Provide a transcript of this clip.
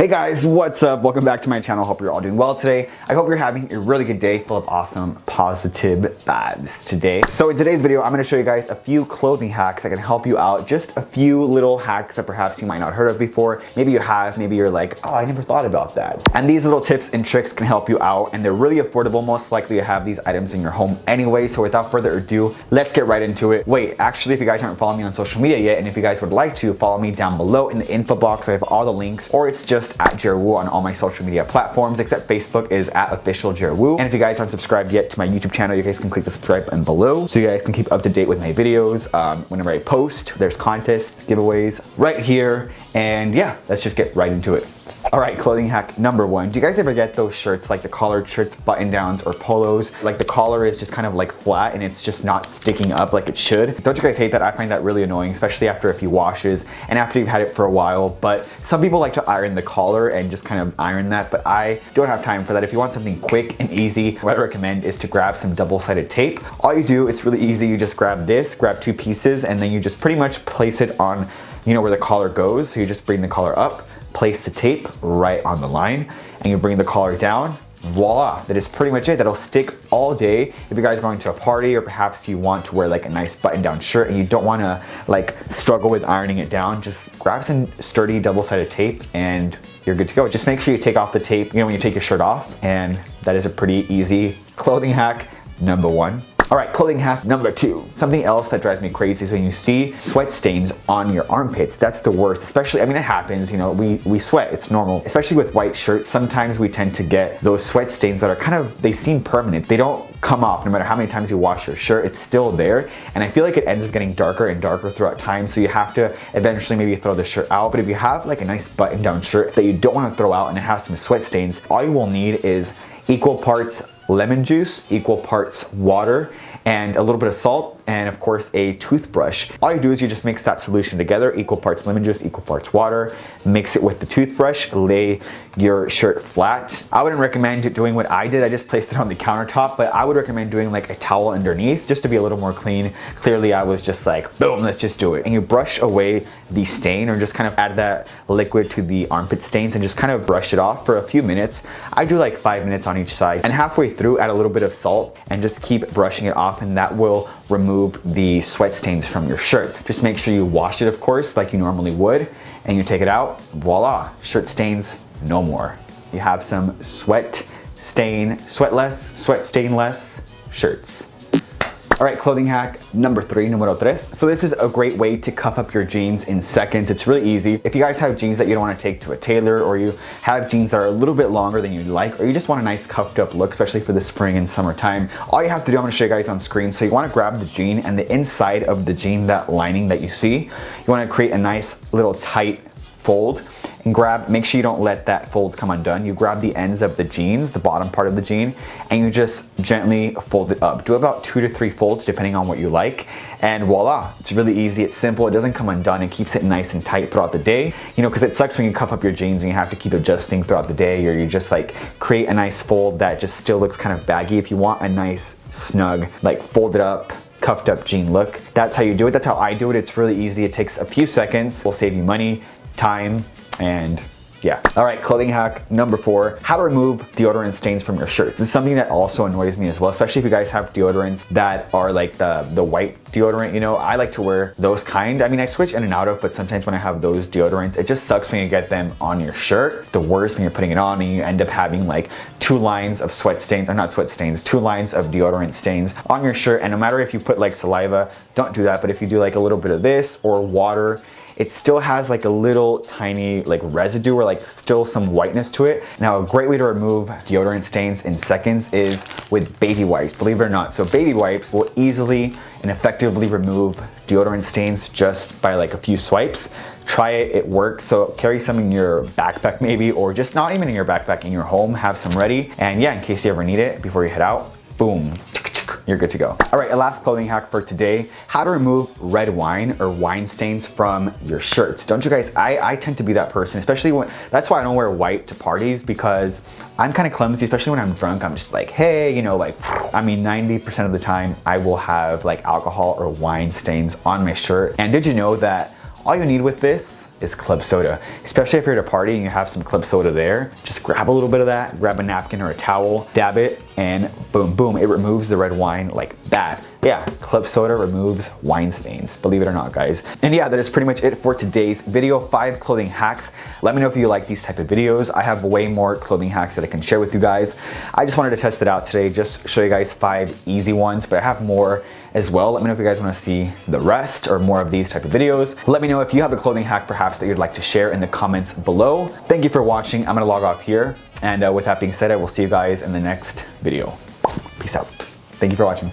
Hey guys, what's up? Welcome back to my channel. Hope you're all doing well today. I hope you're having a really good day full of awesome, positive vibes today. So in today's video, I'm gonna show you guys a few clothing hacks that can help you out. Just a few little hacks that perhaps you might not heard of before. Maybe you have, maybe you're like, oh, I never thought about that. And these little tips and tricks can help you out, and they're really affordable. Most likely you have these items in your home anyway. So without further ado, let's get right into it. Wait, actually, if you guys aren't following me on social media yet, and if you guys would like to, follow me down below in the info box. I have all the links, or it's just at JairWoo on all my social media platforms, except Facebook is at official JairWoo. And if you guys aren't subscribed yet to my YouTube channel, you guys can click the subscribe button below so you guys can keep up to date with my videos. Whenever I post, there's contests, giveaways right here. And yeah, let's just get right into it. All right, clothing hack number one. Do you guys ever get those shirts, like the collared shirts, button downs, or polos? Like the collar is just kind of like flat and it's just not sticking up like it should. Don't you guys hate that? I find that really annoying, especially after a few washes and after you've had it for a while. But some people like to iron the collar and just kind of iron that, but I don't have time for that. If you want something quick and easy, what I recommend is to grab some double-sided tape. All you do, it's really easy. You just grab this, grab two pieces, and then you just pretty much place it on, you know, where the collar goes. So you just bring the collar up, place the tape right on the line, and you bring the collar down. Voila, that is pretty much it. That'll stick all day. If you guys are going to a party, or perhaps you want to wear like a nice button-down shirt and you don't want to like struggle with ironing it down, just grab some sturdy double-sided tape and you're good to go. Just make sure you take off the tape, you know, when you take your shirt off, and that is a pretty easy clothing hack number one. All right, clothing hack number two. Something else that drives me crazy is when you see sweat stains on your armpits. That's the worst, especially, I mean, it happens, you know, we sweat, it's normal. Especially with white shirts, sometimes we tend to get those sweat stains that are kind of, they seem permanent. They don't come off no matter how many times you wash your shirt, it's still there. And I feel like it ends up getting darker and darker throughout time. So you have to eventually maybe throw the shirt out. But if you have like a nice button down shirt that you don't want to throw out and it has some sweat stains, all you will need is equal parts lemon juice, equal parts water, and a little bit of salt, and of course a toothbrush. All you do is you just mix that solution together, equal parts lemon juice, equal parts water, mix it with the toothbrush, lay your shirt flat. I wouldn't recommend doing what I did. I just placed it on the countertop, but I would recommend doing like a towel underneath just to be a little more clean. Clearly I was just like, boom, let's just do it. And you brush away the stain, or just kind of add that liquid to the armpit stains and just kind of brush it off for a few minutes. I do like 5 minutes on each side, and halfway through add a little bit of salt and just keep brushing it off, and that will remove the sweat stains from your shirt. Just make sure you wash it, of course, like you normally would, and you take it out, voila, shirt stains no more. You have some sweat stainless shirts. All right, clothing hack number three, numero tres. So this is a great way to cuff up your jeans in seconds. It's really easy. If you guys have jeans that you don't want to take to a tailor, or you have jeans that are a little bit longer than you'd like, or you just want a nice cuffed up look, especially for the spring and summertime, all you have to do, I'm going to show you guys on screen. So you want to grab the jean, and the inside of the jean, that lining that you see, you want to create a nice little tight fold, and make sure you don't let that fold come undone. You grab the ends of the jeans, the bottom part of the jean, and you just gently fold it up. Do about 2 to 3 folds depending on what you like, and voila, it's really easy, it's simple, it doesn't come undone, it keeps it nice and tight throughout the day. You know, because it sucks when you cuff up your jeans and you have to keep adjusting throughout the day, or you just like create a nice fold that just still looks kind of baggy. If you want a nice snug, like folded up, cuffed up jean look, that's how you do it. That's how I do it. It's really easy. It takes a few seconds. Will save you money, time, and yeah. All right, clothing hack number four, how to remove deodorant stains from your shirts. This is something that also annoys me as well, especially if you guys have deodorants that are like the white deodorant, you know. I like to wear those kind. I mean, I switch in and out of, but sometimes when I have those deodorants, it just sucks when you get them on your shirt. It's the worst when you're putting it on and you end up having like 2 lines of sweat stains, or not sweat stains, 2 lines of deodorant stains on your shirt. And no matter if you put like saliva, don't do that, but if you do like a little bit of this or water, it still has like a little tiny like residue, or like still some whiteness to it. Now, a great way to remove deodorant stains in seconds is with baby wipes, believe it or not. So baby wipes will easily and effectively remove deodorant stains just by like a few swipes. Try it, it works. So carry some in your backpack maybe, or just not even in your backpack, in your home, have some ready. And yeah, in case you ever need it before you head out, boom, you're good to go. All right, a last clothing hack for today, how to remove red wine or wine stains from your shirts. Don't you guys, I tend to be that person, especially when, that's why I don't wear white to parties, because I'm kind of clumsy, especially when I'm drunk. I'm just like, hey, you know, like, I mean, 90% of the time I will have like alcohol or wine stains on my shirt. And did you know that all you need with this is club soda. Especially if you're at a party and you have some club soda there, just grab a little bit of that, grab a napkin or a towel, dab it, and boom, boom, it removes the red wine like that. Yeah, club soda removes wine stains, believe it or not, guys. And yeah, that is pretty much it for today's video, 5 clothing hacks. Let me know if you like these type of videos. I have way more clothing hacks that I can share with you guys. I just wanted to test it out today, just show you guys 5 easy ones, but I have more as well. Let me know if you guys want to see the rest or more of these type of videos. Let me know if you have a clothing hack perhaps that you'd like to share in the comments below. Thank you for watching. I'm gonna log off here. And with that being said, I will see you guys in the next video. Peace out. Thank you for watching.